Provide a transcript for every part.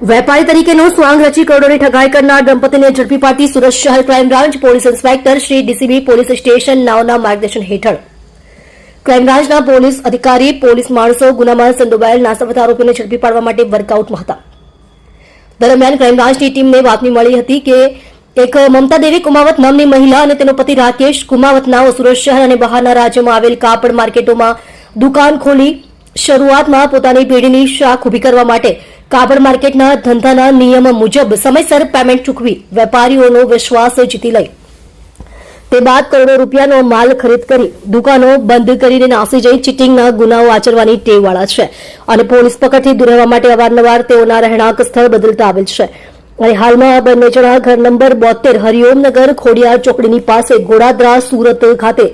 વેપારી તરીકેનો સ્વાંગ રચી કરોડોની ઠગાઈ કરનાર દંપતીને ઝડપી પાડતી સુરત શહેર crime branch police inspector Shri DCB police station નાઓના માર્ગદર્શન હેઠળ ક્રાઇમ બ્રાન્ચના પોલીસ અધિકારી પોલીસ માણસો ગુનામાં સંડોવાયેલ નાસવત આરોપીને ઝડપી પાડવા માટે વર્કઆઉટમાં હતા. દરમિયાન ક્રાઇમ બ્રાન્ચની ટીમને બાતમી મળી હતી કે એક મમતા દેવી કુમાવત નામની મહિલા અને તેનો પતિ રાકેશ કુમાવતનાઓ સુરત શહેર અને બહારના રાજ્યમાં આવેલ કાપડ માર્કેટોમાં દુકાન ખોલી શરૂઆતમાં પોતાની પેઢીની શાખ ઉભી કરવા માટે કાપડ માર્કેટના ધંધાના નિયમ મુજબ સમયસર પેમેન્ટ ચૂકવી વેપારીઓનો વિશ્વાસ જીતી લઈ તે બાદ કરોડો રૂપિયાનો માલ ખરીદ કરી દુકાનો બંધ કરીને નાસી જઈ ચીટિંગના ગુનાઓ આચરવાની ટેવવાળા છે અને પોલીસ પકડથી દૂર રહેવા માટે અવારનવાર તેઓના રહેણાંક સ્થળ બદલતા આવેલ છે. અને હાલમાં આ બંને જણા ઘર નંબર 72 હરિઓમનગર ખોડિયાર ચોકડીની પાસે ગોડાદરા સુરત ખાતે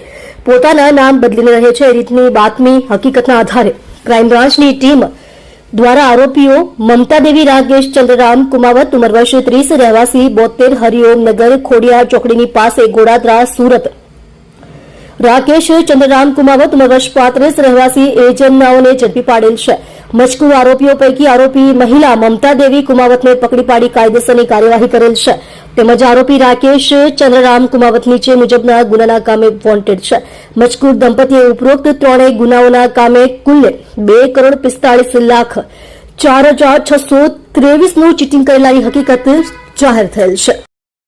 પોતાના નામ બદલીને રહે છે. એ રીતની બાતમી હકીકતના આધારે ક્રાઇમ બ્રાન્ચની ટીમ દ્વારા આરોપીઓ મમતા દેવી રાકેશ ચંદ્રરામ કુમાવત ઉંમર વર્ષ 30 રહેવાસી 72 હરિઓમનગર ખોડિયાર ચોકડીની પાસે ગોડાદરા સુરત, રાકેશ ચંદ્રરામ કુમાવત ઉંમર વર્ષ 35 રહેવાસી એજન્નાઓને ઝડપી પાડેલ છે. મજકૂર આરોપીઓ પૈકી આરોપી મહિલા મમતા દેવી કુમાવતને પકડી પાડી કાયદેસરની કાર્યવાહી કરેલ છે. તેમજ આરોપી રાકેશ ચંદ્રરામ કુમાવત નીચે મુજબના ગુનાના કામે વોન્ટેડ છે. મજકૂર દંપતીએ ઉપરોક્ત ત્રણેય ગુનાઓના કામે કુલ 2,45,04,623 નું ચીટિંગ કરેલાની હકીકત જાહેર થયેલ છે.